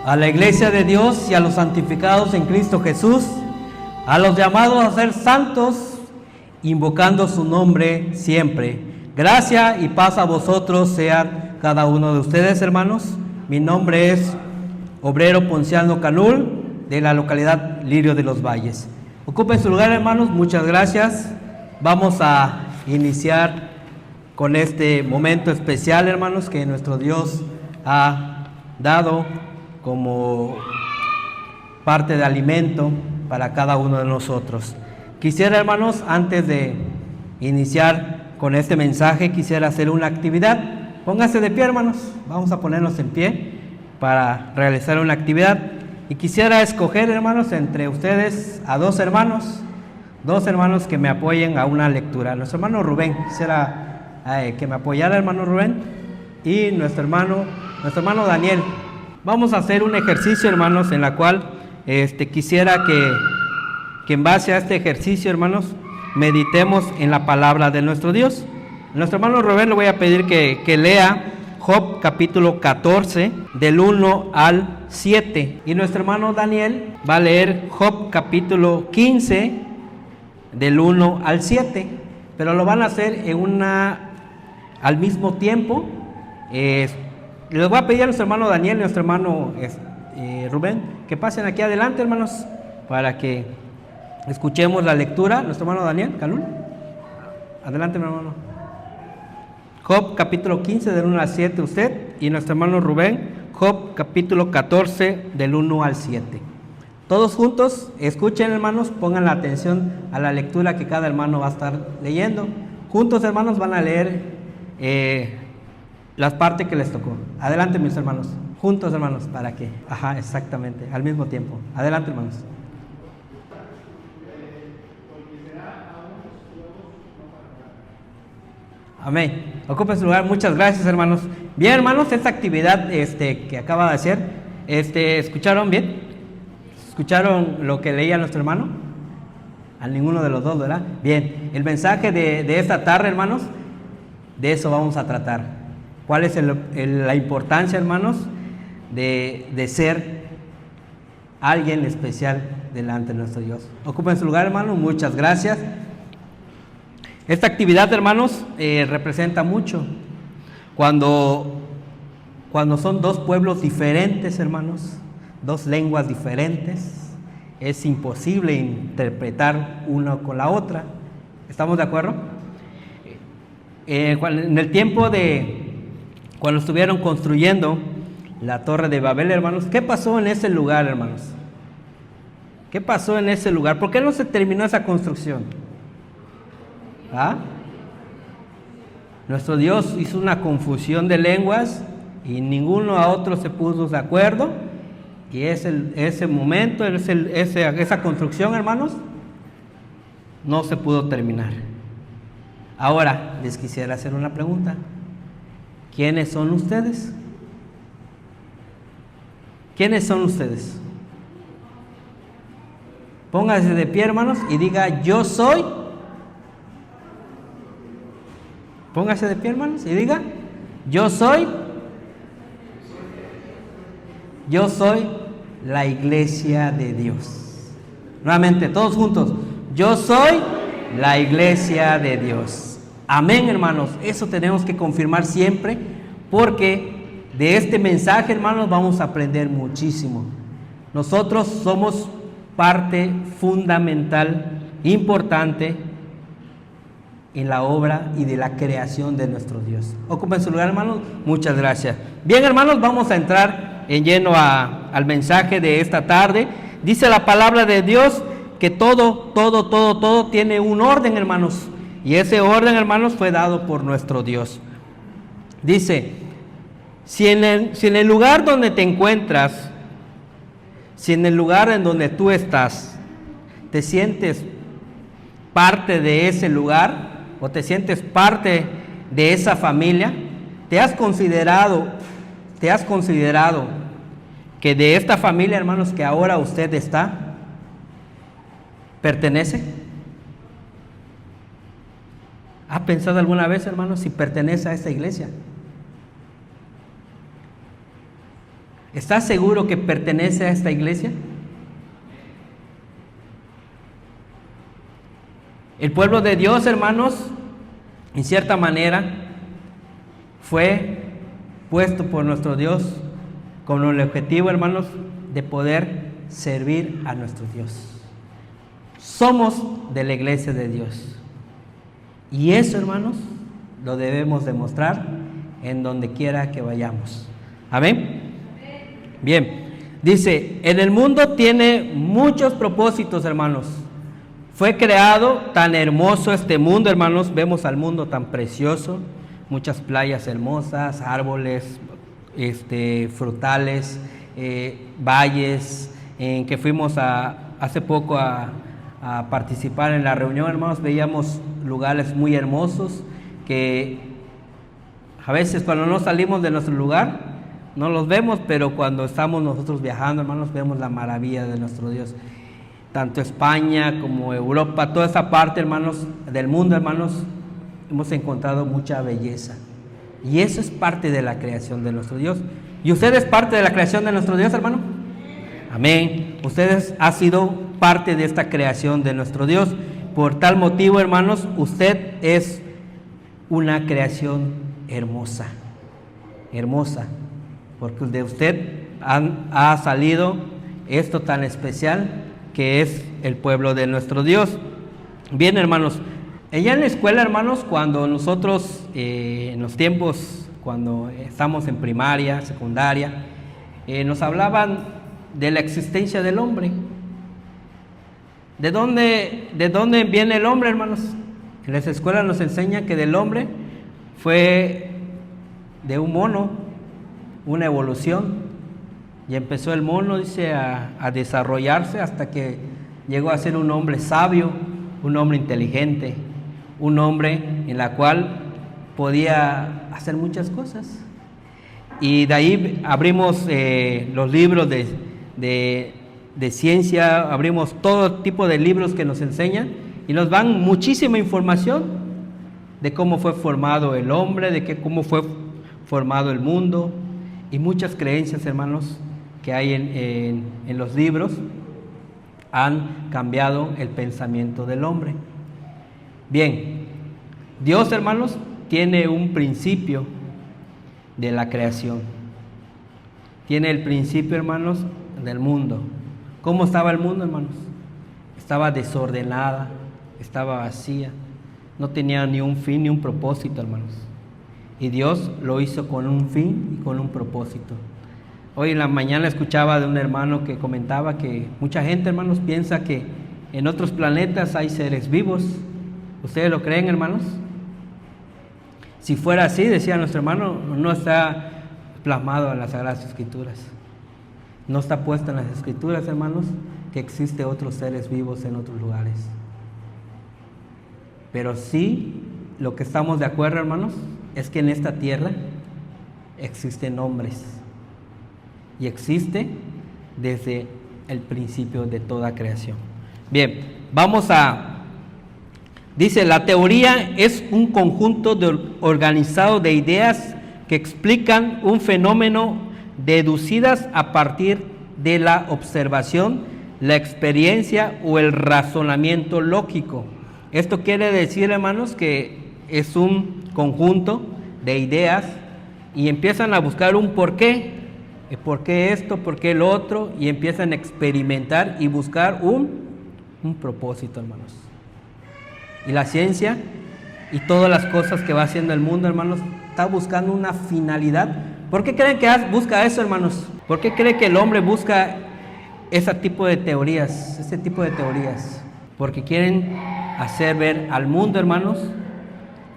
a la iglesia de Dios y a los santificados en Cristo Jesús, a los llamados a ser santos, invocando su nombre siempre. Gracia y paz a vosotros sean cada uno de ustedes, hermanos. Mi nombre es Obrero Ponciano Canul, de la localidad Lirio de los Valles. Ocupen su lugar, hermanos. Muchas gracias. Vamos a iniciar con este momento especial, hermanos, que nuestro Dios ha dado como parte de alimento para cada uno de nosotros. Quisiera, hermanos, antes de iniciar con este mensaje, quisiera hacer una actividad. Pónganse de pie, hermanos. Vamos a ponernos en pie para realizar una actividad. Y quisiera escoger, hermanos, entre ustedes a dos hermanos que me apoyen a una lectura. Nuestro hermano Rubén, quisiera que me apoyara, hermano Rubén, y nuestro hermano Daniel. Vamos a hacer un ejercicio, hermanos, en la cual quisiera que en base a este ejercicio, hermanos, meditemos en la palabra de nuestro Dios. Nuestro hermano Rubén le voy a pedir que lea Job capítulo 14 del 1 al 7, y nuestro hermano Daniel va a leer Job capítulo 15 del 1 al 7, pero lo van a hacer al mismo tiempo. Les voy a pedir a nuestro hermano Daniel y nuestro hermano Rubén que pasen aquí adelante, hermanos, para que escuchemos la lectura. Nuestro hermano Daniel, Calul, adelante, mi hermano. Job capítulo 15 del 1 al 7 usted, y nuestro hermano Rubén, Job capítulo 14 del 1 al 7. Todos juntos, escuchen, hermanos, pongan la atención a la lectura que cada hermano va a estar leyendo. Juntos, hermanos, van a leer las partes que les tocó. Adelante, mis hermanos. Juntos, hermanos, ¿para qué? Ajá, exactamente, al mismo tiempo. Adelante, hermanos. Amén. Ocupen su lugar. Muchas gracias, hermanos. Bien, hermanos, esta actividad que acaba de hacer, ¿escucharon bien? ¿Escucharon lo que leía nuestro hermano? A ninguno de los dos, ¿verdad? Bien, el mensaje de esta tarde, hermanos, de eso vamos a tratar. ¿Cuál es la importancia, hermanos, de ser alguien especial delante de nuestro Dios? Ocupen su lugar, hermanos. Muchas gracias. Esta actividad, hermanos, representa mucho. Cuando son dos pueblos diferentes, hermanos, dos lenguas diferentes, es imposible interpretar una con la otra. ¿Estamos de acuerdo? En el tiempo cuando estuvieron construyendo la Torre de Babel, hermanos, ¿qué pasó en ese lugar, hermanos? ¿Qué pasó en ese lugar? ¿Por qué no se terminó esa construcción? ¿Ah? Nuestro Dios hizo una confusión de lenguas y ninguno a otro se puso de acuerdo, y ese momento, esa construcción, hermanos, no se pudo terminar. Ahora les quisiera hacer una pregunta. ¿Quiénes son ustedes? ¿Quiénes son ustedes? Pónganse de pie, hermanos, y diga: yo soy. Póngase de pie, hermanos, y diga: yo soy la iglesia de Dios. Nuevamente, todos juntos: yo soy la iglesia de Dios. Amén, hermanos. Eso tenemos que confirmar siempre, porque de este mensaje, hermanos, vamos a aprender muchísimo. Nosotros somos parte fundamental, importante en la obra y de la creación de nuestro Dios. Ocupen su lugar, hermanos. Muchas gracias. Bien, hermanos, vamos a entrar en lleno al mensaje de esta tarde. Dice la palabra de Dios que todo tiene un orden, hermanos, y ese orden, hermanos, fue dado por nuestro Dios. Dice: si en el lugar donde te encuentras, si en el lugar en donde tú estás, te sientes parte de ese lugar, o te sientes parte de esa familia, ¿te has considerado que de esta familia, hermanos, que ahora usted está, pertenece? ¿Ha pensado alguna vez, hermanos, si pertenece a esta iglesia? ¿Estás seguro que pertenece a esta iglesia? El pueblo de Dios, hermanos, en cierta manera, fue puesto por nuestro Dios con el objetivo, hermanos, de poder servir a nuestro Dios. Somos de la iglesia de Dios. Y eso, hermanos, lo debemos demostrar en donde quiera que vayamos. ¿Amén? Bien, dice, en el mundo tiene muchos propósitos, hermanos. Fue creado tan hermoso este mundo, hermanos. Vemos al mundo tan precioso, muchas playas hermosas, árboles, frutales, valles, en que fuimos hace poco a participar en la reunión, hermanos. Veíamos lugares muy hermosos que a veces cuando no salimos de nuestro lugar no los vemos, pero cuando estamos nosotros viajando, hermanos, vemos la maravilla de nuestro Dios. Tanto España como Europa, toda esa parte, hermanos, del mundo, hermanos, hemos encontrado mucha belleza. Y eso es parte de la creación de nuestro Dios. ¿Y usted es parte de la creación de nuestro Dios, hermano? Amén. Ustedes han sido parte de esta creación de nuestro Dios. Por tal motivo, hermanos, usted es una creación hermosa. Hermosa. Porque de usted ha salido esto tan especial que es el pueblo de nuestro Dios. Bien, hermanos, allá en la escuela, hermanos, cuando nosotros, en los tiempos, cuando estamos en primaria, secundaria, nos hablaban de la existencia del hombre. ¿De dónde viene el hombre, hermanos? En las escuelas nos enseñan que del hombre fue de un mono, una evolución. Y empezó el mono, dice, a desarrollarse hasta que llegó a ser un hombre sabio, un hombre inteligente, un hombre en la cual podía hacer muchas cosas. Y de ahí abrimos los libros de ciencia, abrimos todo tipo de libros que nos enseñan y nos dan muchísima información de cómo fue formado el hombre, cómo fue formado el mundo y muchas creencias, hermanos, que hay en los libros han cambiado el pensamiento del hombre. Bien, Dios, hermanos, tiene un principio de la creación. Tiene el principio, hermanos, del mundo. ¿Cómo estaba el mundo, hermanos? Estaba desordenada, estaba vacía, no tenía ni un fin ni un propósito, hermanos. Y Dios lo hizo con un fin y con un propósito. Hoy en la mañana escuchaba de un hermano que comentaba que mucha gente, hermanos, piensa que en otros planetas hay seres vivos. ¿Ustedes lo creen, hermanos? Si fuera así, decía nuestro hermano, no está plasmado en las Sagradas Escrituras. No está puesto en las Escrituras, hermanos, que existe otros seres vivos en otros lugares. Pero sí, lo que estamos de acuerdo, hermanos, es que en esta tierra existen hombres. Y existe desde el principio de toda creación. Bien, dice, la teoría es un conjunto organizado de ideas que explican un fenómeno deducidas a partir de la observación, la experiencia o el razonamiento lógico. Esto quiere decir, hermanos, que es un conjunto de ideas y empiezan a buscar un porqué. ¿Por qué esto? ¿Por qué el otro? Y empiezan a experimentar y buscar un propósito, hermanos. Y la ciencia y todas las cosas que va haciendo el mundo, hermanos, está buscando una finalidad. ¿Por qué creen que busca eso, hermanos? ¿Por qué creen que el hombre busca ese tipo de teorías? Porque quieren hacer ver al mundo, hermanos,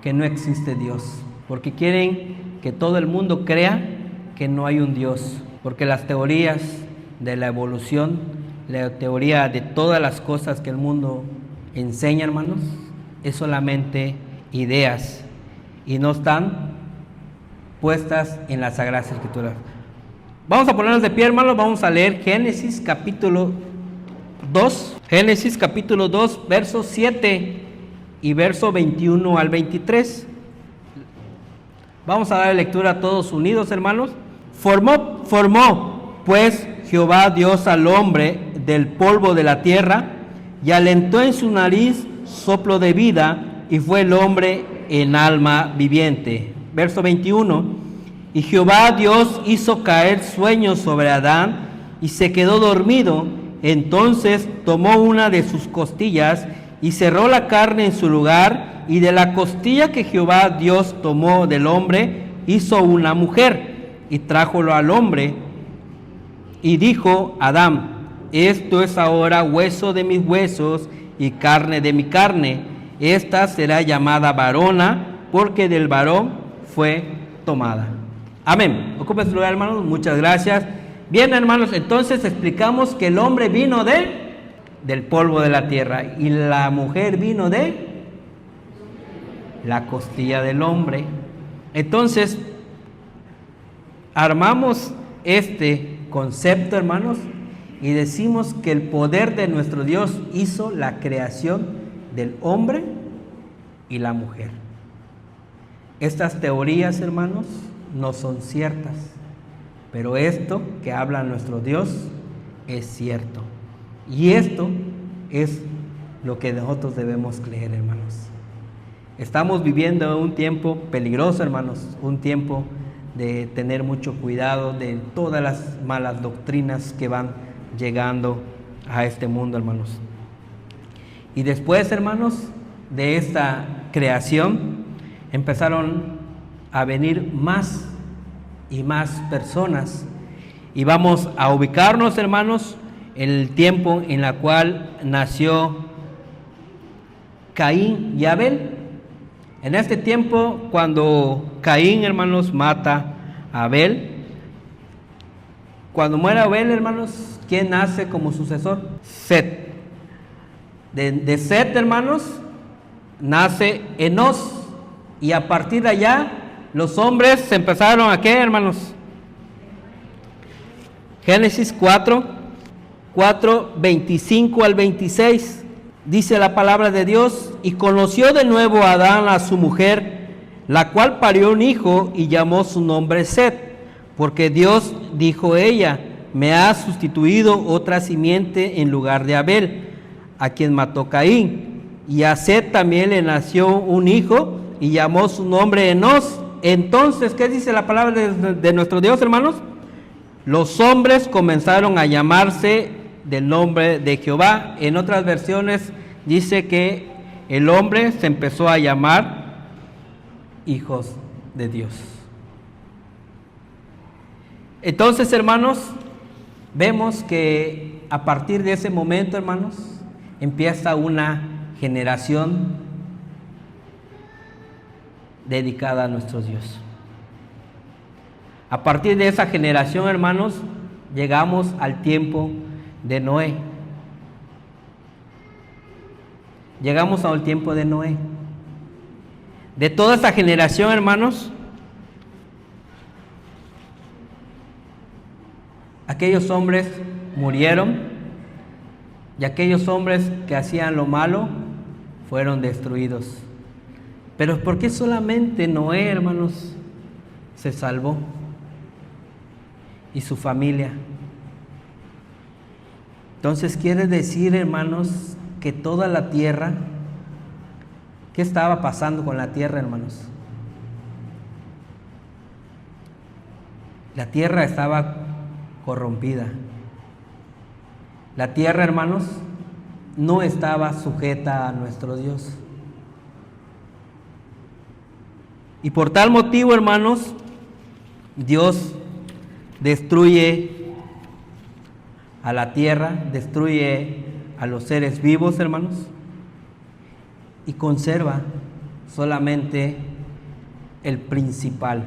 que no existe Dios. Porque quieren que todo el mundo crea que no hay un Dios, porque las teorías de la evolución, la teoría de todas las cosas que el mundo enseña, hermanos, es solamente ideas y no están puestas en las Sagradas Escrituras. Vamos a ponernos de pie, hermanos, vamos a leer Génesis capítulo 2, versos 7 y verso 21 al 23. Vamos a dar lectura a todos unidos, hermanos. Formó pues Jehová Dios al hombre del polvo de la tierra, y alentó en su nariz soplo de vida, y fue el hombre en alma viviente. Verso 21. Y Jehová Dios hizo caer sueño sobre Adán, y se quedó dormido. Entonces tomó una de sus costillas, y cerró la carne en su lugar, y de la costilla que Jehová Dios tomó del hombre, hizo una mujer, y trájolo al hombre. Y dijo Adán: esto es ahora hueso de mis huesos y carne de mi carne. Esta será llamada varona, porque del varón fue tomada. Amén. Ocupen su lugar, hermanos. Muchas gracias. Bien, hermanos, entonces explicamos que el hombre vino del polvo de la tierra, y la mujer vino de la costilla del hombre. Entonces, armamos este concepto, hermanos, y decimos que el poder de nuestro Dios hizo la creación del hombre y la mujer. Estas teorías, hermanos, no son ciertas, pero esto que habla nuestro Dios es cierto. Y esto es lo que nosotros debemos creer, hermanos. Estamos viviendo un tiempo peligroso, hermanos, un tiempo de tener mucho cuidado de todas las malas doctrinas que van llegando a este mundo, hermanos. Y después, hermanos, de esta creación empezaron a venir más y más personas, y vamos a ubicarnos, hermanos, en el tiempo en la cual nació Caín y Abel. En este tiempo, cuando Caín, hermanos, mata a Abel, cuando muere Abel, hermanos, ¿quién nace como sucesor? Set. De Set, hermanos, nace Enos, y a partir de allá los hombres se empezaron a ¿qué, hermanos? Génesis 4, 25 al 26. Dice la palabra de Dios: y conoció de nuevo Adán a su mujer, la cual parió un hijo, y llamó su nombre Set, porque Dios dijo ella: me ha sustituido otra simiente en lugar de Abel, a quien mató Caín. Y a Set también le nació un hijo, y llamó su nombre Enos. Entonces, ¿qué dice la palabra de nuestro Dios, hermanos? Los hombres comenzaron a llamarse del nombre de Jehová. En otras versiones dice que el hombre se empezó a llamar hijos de Dios. Entonces, hermanos, vemos que a partir de ese momento, hermanos, empieza una generación dedicada a nuestro Dios. A partir de esa generación, hermanos, llegamos al tiempo de Noé. Llegamos al tiempo de Noé. De toda esta generación, hermanos, aquellos hombres murieron, y aquellos hombres que hacían lo malo fueron destruidos. Pero ¿por qué solamente Noé, hermanos, se salvó? Y su familia. Entonces quiere decir, hermanos, que toda la tierra, ¿qué estaba pasando con la tierra, hermanos? La tierra estaba corrompida. La tierra, hermanos, no estaba sujeta a nuestro Dios. Y por tal motivo, hermanos, Dios destruye a la tierra, destruye a los seres vivos, hermanos, y conserva solamente el principal,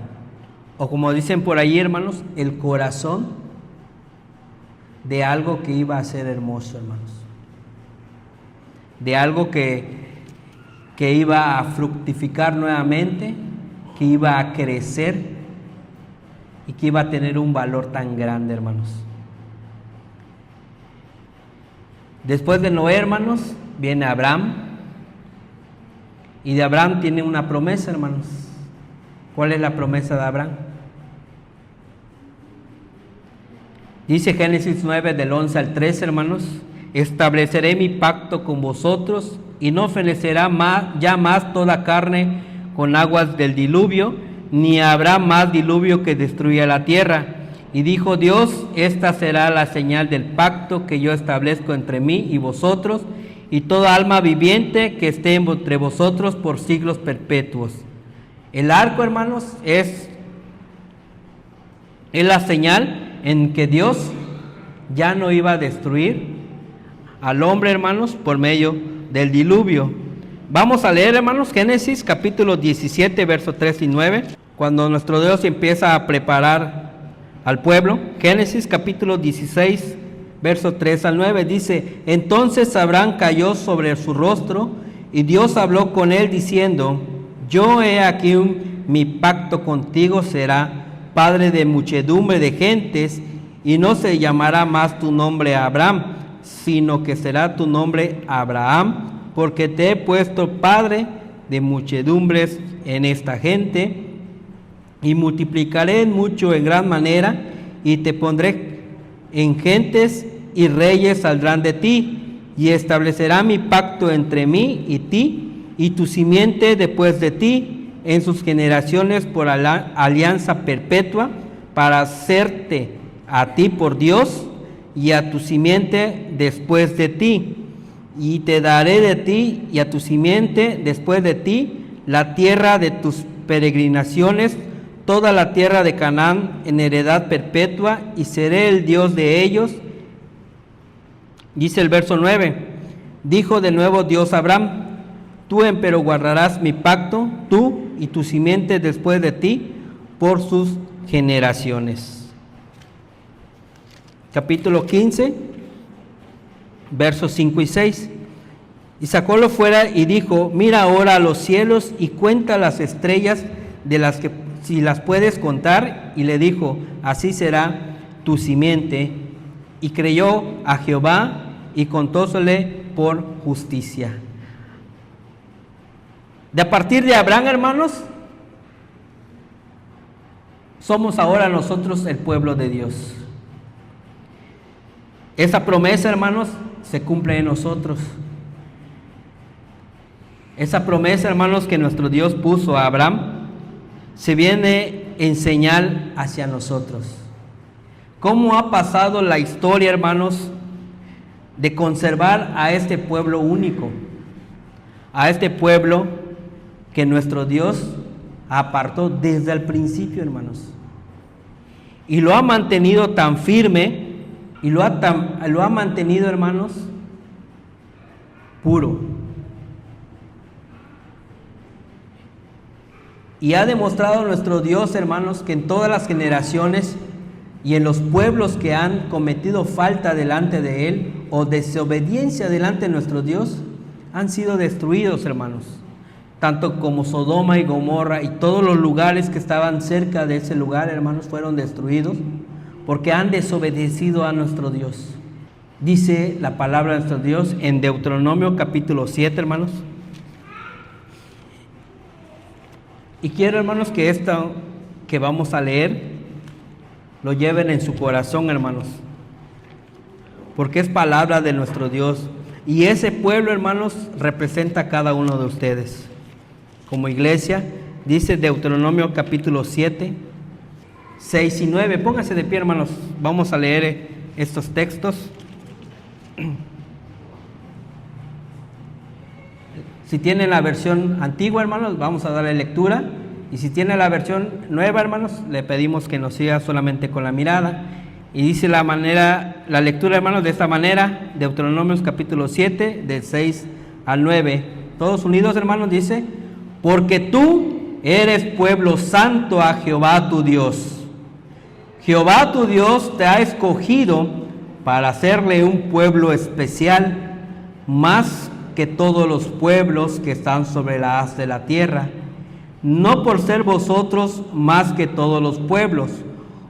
o como dicen por ahí, hermanos, el corazón de algo que iba a ser hermoso, hermanos, de algo que iba a fructificar nuevamente, que iba a crecer y que iba a tener un valor tan grande, hermanos. Después de Noé, hermanos, viene Abraham, y de Abraham tiene una promesa, hermanos. ¿Cuál es la promesa de Abraham? Dice Génesis 9 del 11 al 13, hermanos: estableceré mi pacto con vosotros y no fenecerá ya más toda carne con aguas del diluvio, ni habrá más diluvio que destruya la tierra. Y dijo Dios: esta será la señal del pacto que yo establezco entre mí y vosotros y toda alma viviente que esté entre vosotros por siglos perpetuos. El arco, hermanos, es la señal en que Dios ya no iba a destruir al hombre, hermanos, por medio del diluvio. Vamos a leer, hermanos, Génesis capítulo 17, versos 3 y 9, cuando nuestro Dios empieza a preparar al pueblo. Génesis capítulo 16, versos 3 al 9, dice: entonces Abraham cayó sobre su rostro, y Dios habló con él diciendo: yo he aquí mi pacto contigo será padre de muchedumbre de gentes, y no se llamará más tu nombre Abraham, sino que será tu nombre Abraham, porque te he puesto padre de muchedumbres en esta gente, y multiplicaré mucho en gran manera, y te pondré en gentes, y reyes saldrán de ti, y establecerá mi pacto entre mí y ti, y tu simiente después de ti, en sus generaciones por alianza perpetua, para hacerte a ti por Dios, y a tu simiente después de ti. Y te daré de ti y a tu simiente después de ti la tierra de tus peregrinaciones, toda la tierra de Canaán en heredad perpetua, y seré el Dios de ellos. Dice el verso 9: dijo de nuevo Dios a Abraham: tú empero guardarás mi pacto, tú y tu simiente después de ti, por sus generaciones. Capítulo 15, versos 5 y 6. Y sacólo fuera y dijo: mira ahora a los cielos y cuenta las estrellas, de las que si las puedes contar. Y le dijo: así será tu simiente. Y creyó a Jehová, y contósele por justicia. De a partir de Abraham, hermanos, somos ahora nosotros el pueblo de Dios. Esa promesa, hermanos, se cumple en nosotros. Esa promesa, hermanos, que nuestro Dios puso a Abraham, se viene en señal hacia nosotros. ¿Cómo ha pasado la historia, hermanos, de conservar a este pueblo único? A este pueblo que nuestro Dios apartó desde el principio, hermanos. Y lo ha mantenido tan firme, y lo ha mantenido, hermanos, puro. Y ha demostrado nuestro Dios, hermanos, que en todas las generaciones y en los pueblos que han cometido falta delante de Él o desobediencia delante de nuestro Dios, han sido destruidos, hermanos. Tanto como Sodoma y Gomorra y todos los lugares que estaban cerca de ese lugar, hermanos, fueron destruidos porque han desobedecido a nuestro Dios. Dice la palabra de nuestro Dios en Deuteronomio capítulo 7, hermanos. Y quiero, hermanos, que esto que vamos a leer lo lleven en su corazón, hermanos, porque es palabra de nuestro Dios. Y ese pueblo, hermanos, representa a cada uno de ustedes. Como iglesia, dice Deuteronomio capítulo 7, 6 y 9. Pónganse de pie, hermanos. Vamos a leer estos textos. Si tienen la versión antigua, hermanos, vamos a darle lectura. Y si tienen la versión nueva, hermanos, le pedimos que nos siga solamente con la mirada. Y dice la lectura, hermanos, de esta manera: Deuteronomios capítulo 7, del 6 al 9. Todos unidos, hermanos, dice: porque tú eres pueblo santo a Jehová tu Dios. Jehová tu Dios te ha escogido para hacerle un pueblo especial, más que todos los pueblos que están sobre la haz de la tierra. No por ser vosotros más que todos los pueblos.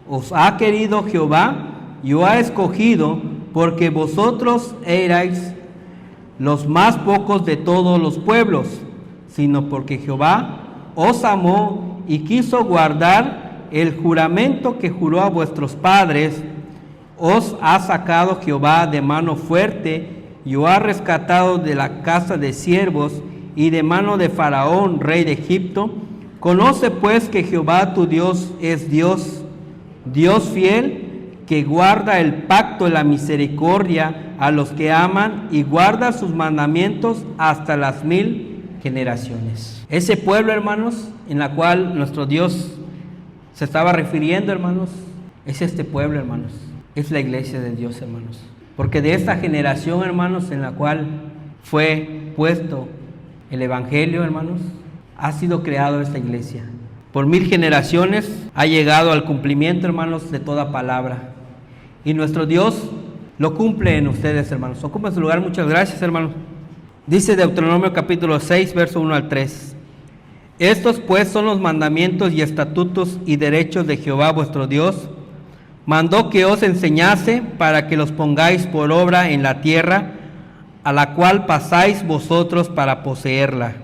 Os ha querido Jehová y os ha escogido, porque vosotros erais los más pocos de todos los pueblos, sino porque Jehová os amó y quiso guardar el juramento que juró a vuestros padres, Os ha sacado Jehová de mano fuerte y os ha rescatado de la casa de siervos y de mano de Faraón, rey de Egipto. Conoce pues que Jehová tu Dios es Dios, Dios fiel, que guarda el pacto y la misericordia a los que aman y guarda sus mandamientos hasta las 1000 generaciones. Ese pueblo, hermanos, en la cual nuestro Dios se estaba refiriendo, hermanos, es este pueblo, hermanos. Es la iglesia de Dios, hermanos. Porque de esta generación, hermanos, en la cual fue puesto el evangelio, hermanos, ha sido creado esta iglesia. Por 1000 generaciones ha llegado al cumplimiento, hermanos, de toda palabra. Y nuestro Dios lo cumple en ustedes, hermanos. Ocupa su lugar. Muchas gracias, hermanos. Dice Deuteronomio capítulo 6, verso 1 al 3. Estos pues son los mandamientos y estatutos y derechos de Jehová vuestro Dios. Mandó que os enseñase para que los pongáis por obra en la tierra a la cual pasáis vosotros para poseerla,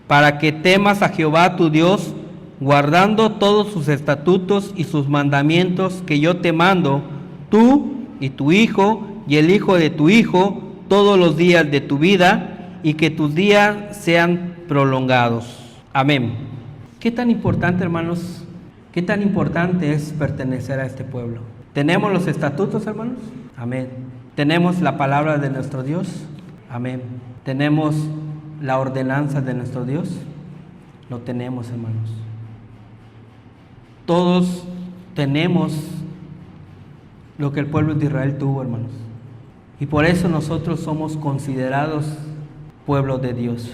para que temas a Jehová tu Dios, guardando todos sus estatutos y sus mandamientos que yo te mando, tú y tu hijo y el hijo de tu hijo, todos los días de tu vida, y que tus días sean prolongados. Amén. ¿Qué tan importante, hermanos? ¿Qué tan importante es pertenecer a este pueblo? ¿Tenemos los estatutos, hermanos? Amén. ¿Tenemos la palabra de nuestro Dios? Amén. ¿Tenemos la ordenanza de nuestro Dios? Lo tenemos, hermanos. Todos tenemos lo que el pueblo de Israel tuvo, hermanos. Y por eso nosotros somos considerados pueblo de Dios.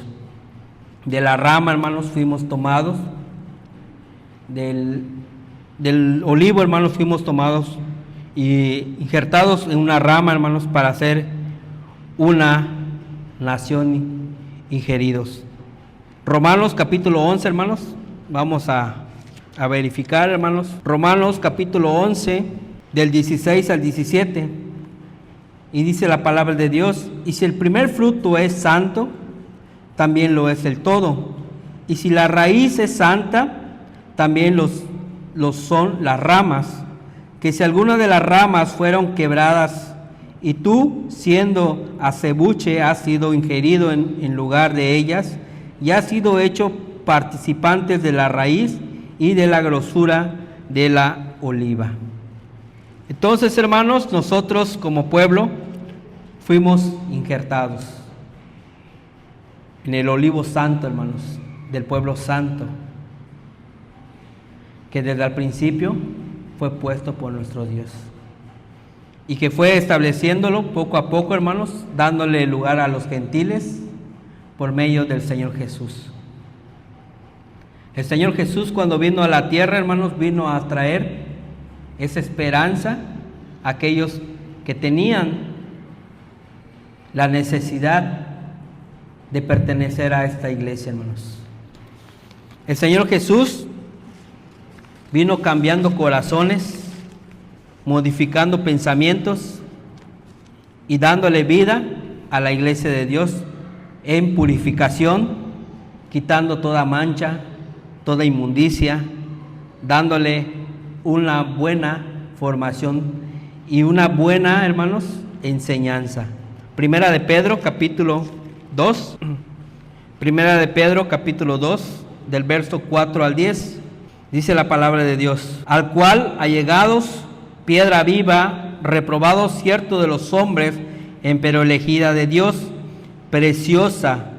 De la rama, hermanos, fuimos tomados. Del olivo, hermanos, fuimos tomados y injertados en una rama, hermanos, para ser una nación ingeridos. Romanos capítulo 11, hermanos, vamos a verificar, hermanos. Romanos capítulo 11, del 16 al 17, y dice la palabra de Dios: y si el primer fruto es santo, también lo es el todo, y si la raíz es santa, también los son las ramas, que si alguna de las ramas fueron quebradas, y tú, siendo acebuche, has sido ingerido en lugar de ellas, y has sido hecho participantes de la raíz y de la grosura de la oliva. Entonces, hermanos, nosotros como pueblo fuimos injertados en el olivo santo, hermanos, del pueblo santo, que desde el principio fue puesto por nuestro Dios y que fue estableciéndolo poco a poco, hermanos, dándole lugar a los gentiles por medio del Señor Jesús. El Señor Jesús, cuando vino a la tierra, hermanos, vino a traer esa esperanza a aquellos que tenían la necesidad de pertenecer a esta iglesia, hermanos. El Señor Jesús vino cambiando corazones, modificando pensamientos y dándole vida a la iglesia de Dios en purificación, quitando toda mancha, toda inmundicia, dándole una buena formación y una buena, hermanos, enseñanza. Primera de Pedro, capítulo 2. Primera de Pedro, capítulo 2, del verso 4 al 10. Dice la palabra de Dios: al cual allegados, piedra viva, reprobado cierto de los hombres, empero elegida de Dios, preciosa.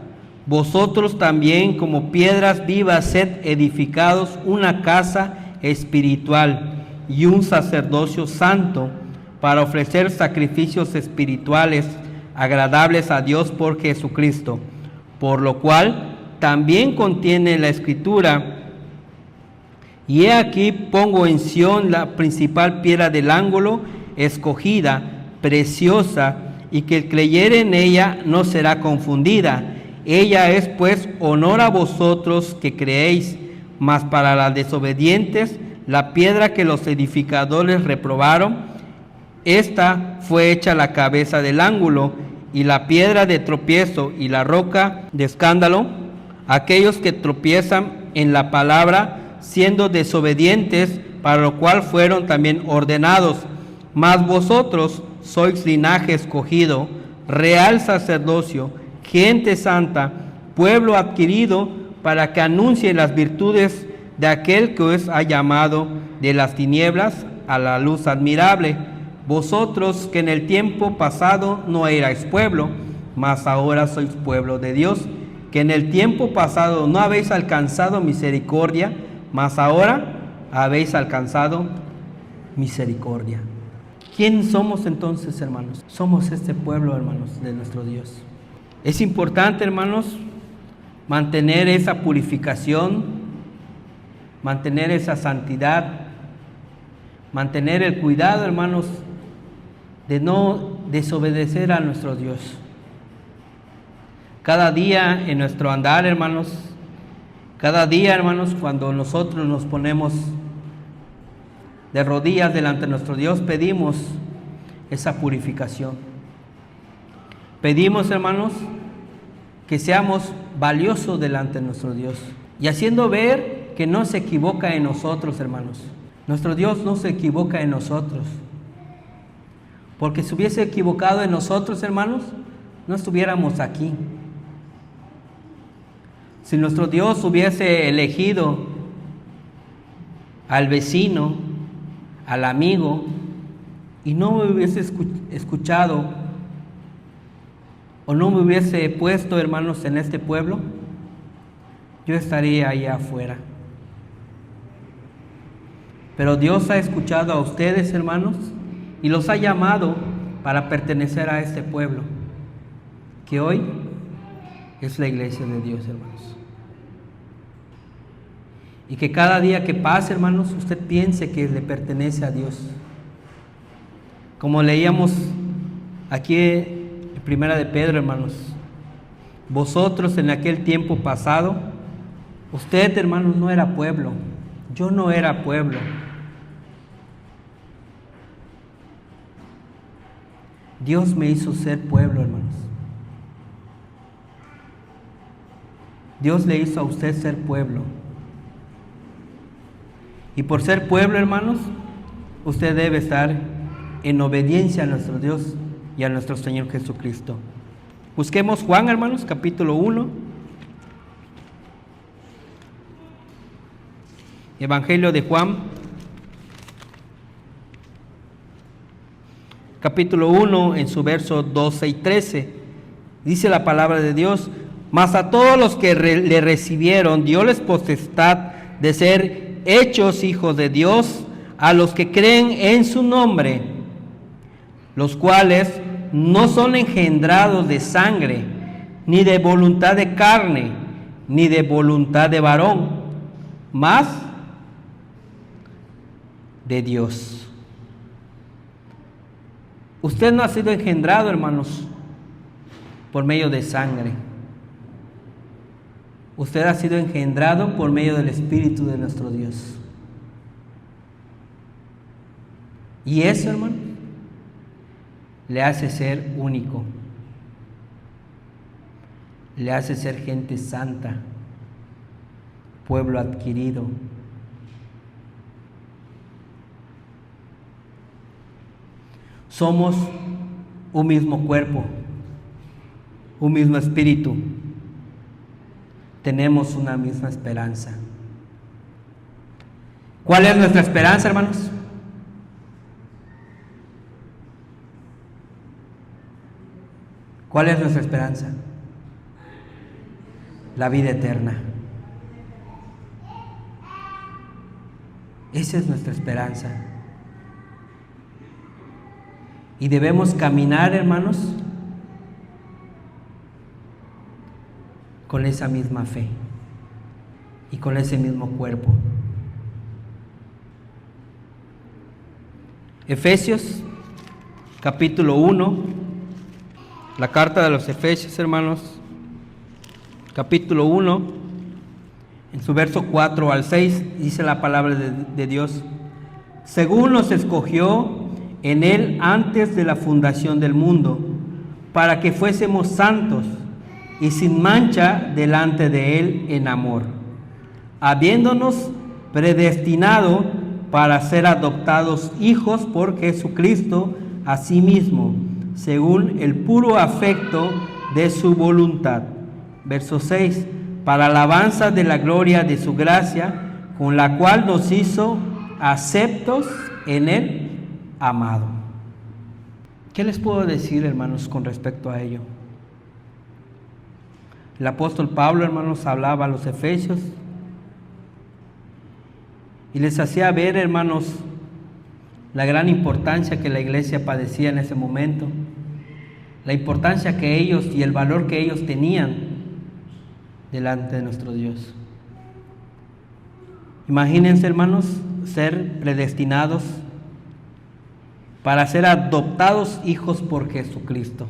Vosotros también como piedras vivas sed edificados una casa espiritual y un sacerdocio santo, para ofrecer sacrificios espirituales agradables a Dios por Jesucristo, por lo cual también contiene la Escritura: y he aquí pongo en Sión la principal piedra del ángulo, escogida, preciosa, y que el creyere en ella no será confundida. Ella es pues honor a vosotros que creéis, mas para las desobedientes la piedra que los edificadores reprobaron, esta fue hecha la cabeza del ángulo, y la piedra de tropiezo y la roca de escándalo, aquellos que tropiezan en la palabra, siendo desobedientes, para lo cual fueron también ordenados, Mas vosotros sois linaje escogido, real sacerdocio, gente santa, pueblo adquirido, para que anuncie las virtudes de aquel que os ha llamado de las tinieblas a la luz admirable. Vosotros que en el tiempo pasado no erais pueblo, mas ahora sois pueblo de Dios, que en el tiempo pasado no habéis alcanzado misericordia, mas ahora habéis alcanzado misericordia. ¿Quién somos entonces, hermanos? Somos este pueblo, hermanos, de nuestro Dios. Es importante, hermanos, mantener esa purificación, mantener esa santidad, mantener el cuidado, hermanos, de no desobedecer a nuestro Dios. Cada día en nuestro andar, hermanos, cada día, hermanos, cuando nosotros nos ponemos de rodillas delante de nuestro Dios, pedimos esa purificación. Pedimos, hermanos, que seamos valiosos delante de nuestro Dios y haciendo ver que no se equivoca en nosotros, hermanos. Nuestro Dios no se equivoca en nosotros, porque si hubiese equivocado en nosotros, hermanos, no estuviéramos aquí. Si nuestro Dios hubiese elegido al vecino, al amigo, y no me hubiese escuchado o no me hubiese puesto, hermanos, en este pueblo, yo estaría allá afuera. Pero Dios ha escuchado a ustedes, hermanos, y los ha llamado para pertenecer a este pueblo, que hoy es la iglesia de Dios, hermanos. Y que cada día que pase, hermanos, usted piense que le pertenece a Dios. Como leíamos aquí en Primera de Pedro, hermanos, vosotros en aquel tiempo pasado, usted, hermanos, no era pueblo, yo no era pueblo. Dios me hizo ser pueblo, hermanos. Dios le hizo a usted ser pueblo. Y por ser pueblo, hermanos, usted debe estar en obediencia a nuestro Dios y a nuestro Señor Jesucristo. Busquemos Juan, hermanos, capítulo 1. Evangelio de Juan, capítulo 1, en su verso 12 y 13. Dice la palabra de Dios: mas a todos los que le recibieron, dioles potestad de ser hechos hijos de Dios, a los que creen en su nombre, los cuales no son engendrados de sangre, ni de voluntad de carne, ni de voluntad de varón, mas de Dios. Usted no ha sido engendrado, hermanos, por medio de sangre. Usted ha sido engendrado por medio del Espíritu de nuestro Dios. Y eso, hermano, le hace ser único. Le hace ser gente santa, pueblo adquirido. Somos un mismo cuerpo, un mismo espíritu. Tenemos una misma esperanza. ¿Cuál es nuestra esperanza, hermanos? ¿Cuál es nuestra esperanza? La vida eterna. Esa es nuestra esperanza. Y debemos caminar, hermanos, con esa misma fe y con ese mismo cuerpo. Efesios capítulo 1, la carta de los Efesios, hermanos, capítulo 1, en su verso 4 al 6, dice la palabra de Dios: según nos escogió en Él antes de la fundación del mundo, para que fuésemos santos y sin mancha delante de Él en amor, habiéndonos predestinado para ser adoptados hijos por Jesucristo a sí mismo, según el puro afecto de su voluntad. Verso 6, para alabanza de la gloria de su gracia, con la cual nos hizo aceptos en el amado. ¿Qué les puedo decir, hermanos, con respecto a ello? El apóstol Pablo, hermanos, hablaba a los efesios y les hacía ver, hermanos, la gran importancia que la iglesia padecía en ese momento, la importancia que ellos y el valor que ellos tenían delante de nuestro Dios. Imagínense, hermanos, ser predestinados para ser adoptados hijos por Jesucristo,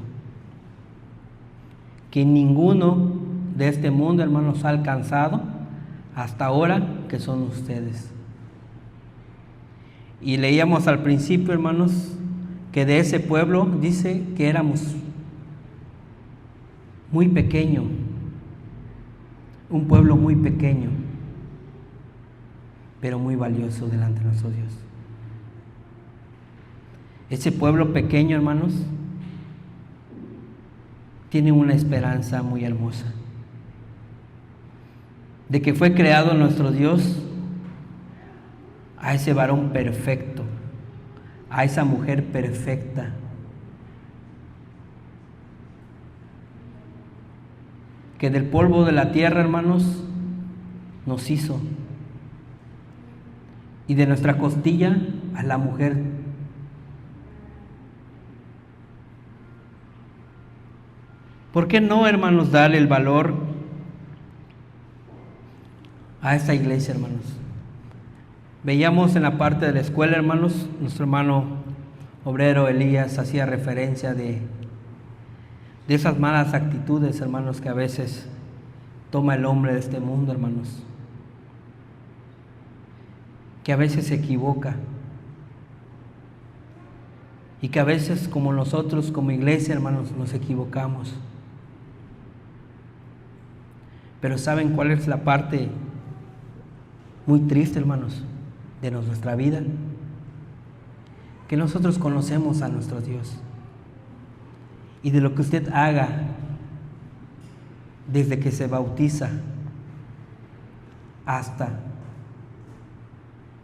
que ninguno de este mundo, hermanos, ha alcanzado hasta ahora, que son ustedes. Y leíamos al principio, hermanos, que de ese pueblo dice que éramos muy pequeño, un pueblo muy pequeño, pero muy valioso delante de nuestro Dios. Ese pueblo pequeño, hermanos, tiene una esperanza muy hermosa, de que fue creado nuestro Dios a ese varón perfecto, a esa mujer perfecta, que del polvo de la tierra, hermanos, nos hizo, y de nuestra costilla a la mujer. ¿Por qué no, hermanos, darle el valor a esta iglesia, hermanos? Veíamos en la parte de la escuela, hermanos, nuestro hermano obrero Elías hacía referencia de esas malas actitudes, hermanos, que a veces toma el hombre de este mundo, hermanos, que a veces se equivoca y que a veces, como nosotros como iglesia, hermanos, nos equivocamos. Pero ¿saben cuál es la parte muy triste, hermanos, de nuestra vida? Que nosotros conocemos a nuestro Dios, y de lo que usted haga desde que se bautiza hasta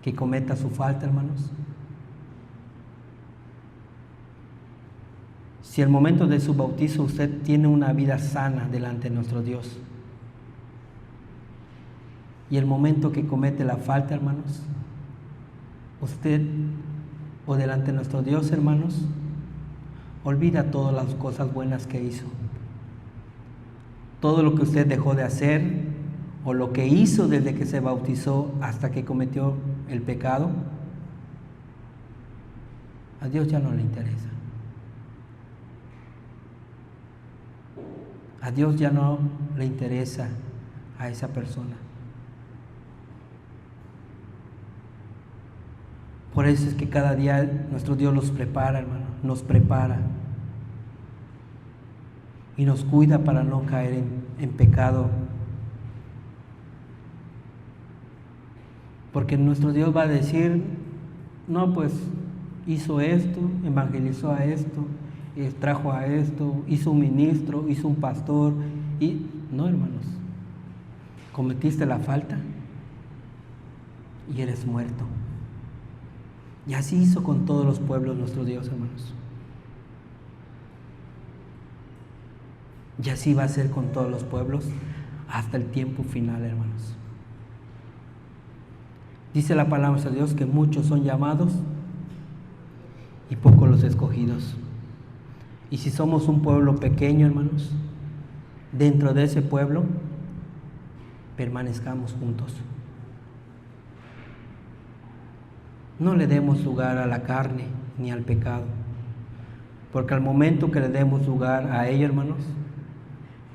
que cometa su falta, hermanos, si al momento de su bautizo usted tiene una vida sana delante de nuestro Dios, y el momento que comete la falta, hermanos, usted o delante de nuestro Dios, hermanos, olvida todas las cosas buenas que hizo, todo lo que usted dejó de hacer o lo que hizo desde que se bautizó hasta que cometió el pecado, a Dios ya no le interesa. A Dios ya no le interesa a esa persona. Por eso es que cada día nuestro Dios los prepara, hermano, nos prepara y nos cuida para no caer en pecado. Porque nuestro Dios va a decir, no, pues hizo esto, evangelizó a esto, trajo a esto, hizo un ministro, hizo un pastor, y no, hermanos, cometiste la falta y eres muerto. Y así hizo con todos los pueblos nuestro Dios, hermanos. Y así va a ser con todos los pueblos hasta el tiempo final, hermanos. Dice la palabra de Dios que muchos son llamados y pocos los escogidos. Y si somos un pueblo pequeño, hermanos, dentro de ese pueblo permanezcamos juntos. No le demos lugar a la carne ni al pecado, porque al momento que le demos lugar a ello, hermanos,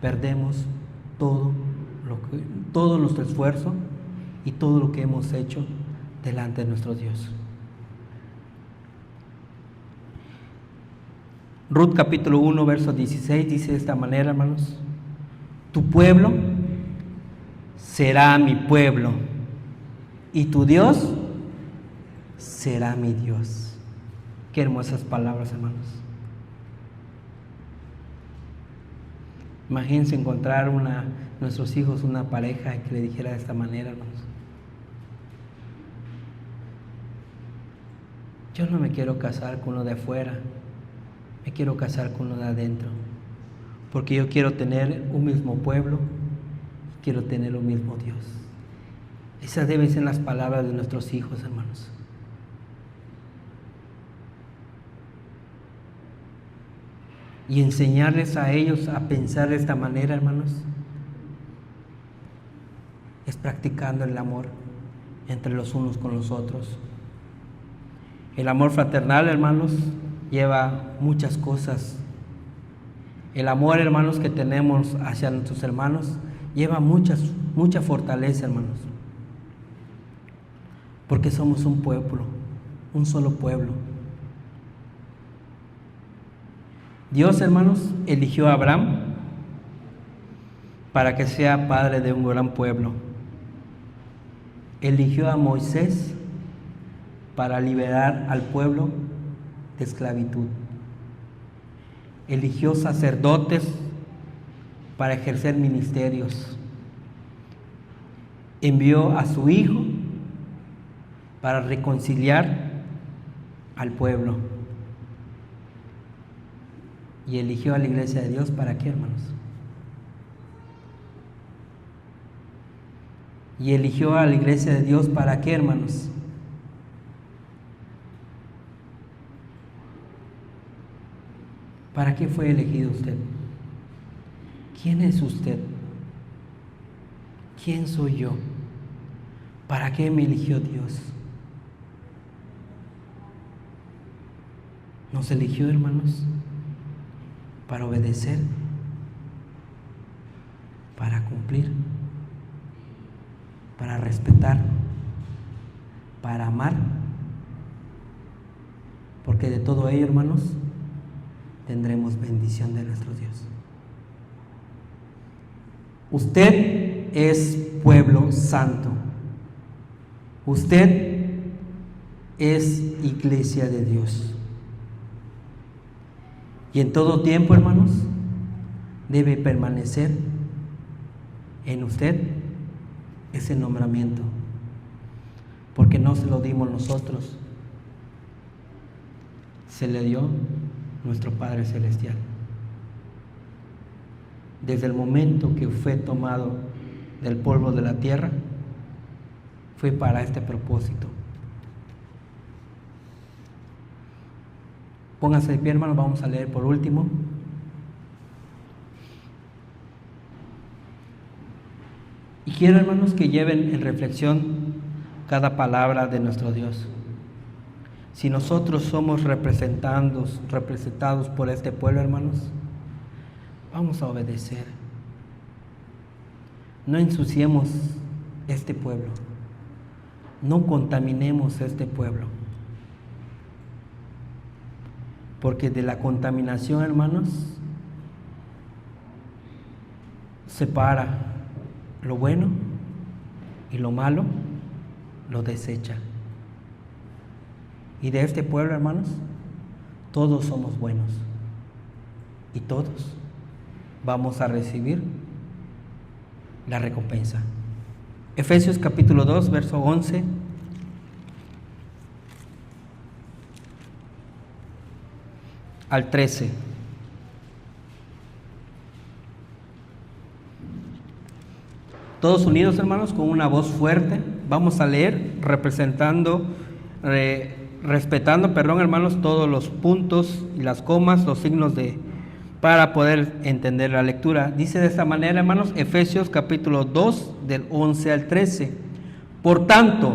perdemos todo nuestro esfuerzo y todo lo que hemos hecho delante de nuestro Dios. Ruth capítulo 1, verso 16 dice de esta manera, hermanos: tu pueblo será mi pueblo y tu Dios será mi Dios. Qué hermosas palabras, hermanos. Imagínense encontrar nuestros hijos una pareja que le dijera de esta manera, hermanos. Yo no me quiero casar con uno de afuera, me quiero casar con uno de adentro, porque yo quiero tener un mismo pueblo, quiero tener un mismo Dios. Esas deben ser las palabras de nuestros hijos, hermanos. Y enseñarles a ellos a pensar de esta manera, hermanos, es practicando el amor entre los unos con los otros. El amor fraternal, hermanos, lleva muchas cosas. El amor, hermanos, que tenemos hacia nuestros hermanos lleva mucha fortaleza, hermanos. Porque somos un pueblo, un solo pueblo. Dios, hermanos, eligió a Abraham para que sea padre de un gran pueblo. Eligió a Moisés para liberar al pueblo de esclavitud. Eligió sacerdotes para ejercer ministerios. Envió a su Hijo para reconciliar al pueblo. Y eligió a la iglesia de Dios, ¿para qué, hermanos? Y eligió a la iglesia de Dios, ¿para qué, hermanos? ¿Para qué fue elegido usted? ¿Quién es usted? ¿Quién soy yo? ¿Para qué me eligió Dios? Nos eligió, hermanos, para obedecer, para cumplir, para respetar, para amar, porque de todo ello, hermanos, tendremos bendición de nuestro Dios. Usted es pueblo santo. Usted es iglesia de Dios. Y en todo tiempo, hermanos, debe permanecer en usted ese nombramiento, porque no se lo dimos nosotros, se le dio nuestro Padre Celestial. Desde el momento que fue tomado del polvo de la tierra, fue para este propósito. Pónganse de pie, hermanos, vamos a leer por último. Y quiero, hermanos, que lleven en reflexión cada palabra de nuestro Dios. Si nosotros somos representados por este pueblo, hermanos, vamos a obedecer. No ensuciemos este pueblo. No contaminemos este pueblo. Porque de la contaminación, hermanos, separa lo bueno y lo malo, lo desecha. Y de este pueblo, hermanos, todos somos buenos y todos vamos a recibir la recompensa. Efesios capítulo 2, verso 11. Al 13. Todos unidos, hermanos, con una voz fuerte, vamos a leer respetando, hermanos, todos los puntos y las comas, los signos para poder entender la lectura. Dice de esta manera, hermanos, Efesios capítulo 2, del 11 al 13. Por tanto,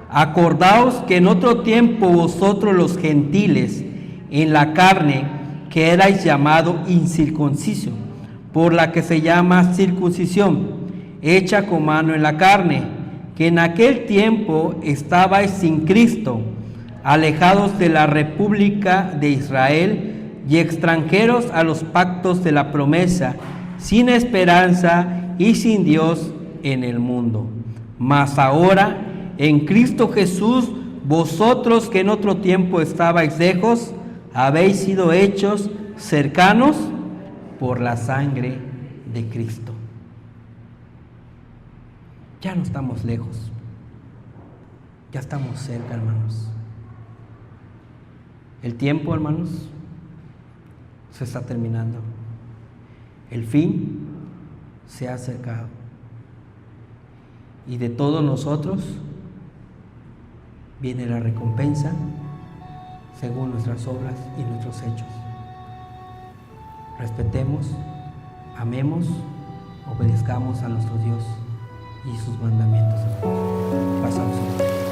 acordaos que en otro tiempo vosotros los gentiles, en la carne, que erais llamado incircuncisión, por la que se llama circuncisión, hecha con mano en la carne, que en aquel tiempo estabais sin Cristo, alejados de la república de Israel y extranjeros a los pactos de la promesa, sin esperanza y sin Dios en el mundo. Mas ahora, en Cristo Jesús, vosotros que en otro tiempo estabais lejos, habéis sido hechos cercanos por la sangre de Cristo. Ya no estamos lejos, ya estamos cerca, hermanos. El tiempo, hermanos, se está terminando. El fin se ha acercado. Y de todos nosotros viene la recompensa según nuestras obras y nuestros hechos. Respetemos, amemos, obedezcamos a nuestro Dios y sus mandamientos. Pasamos.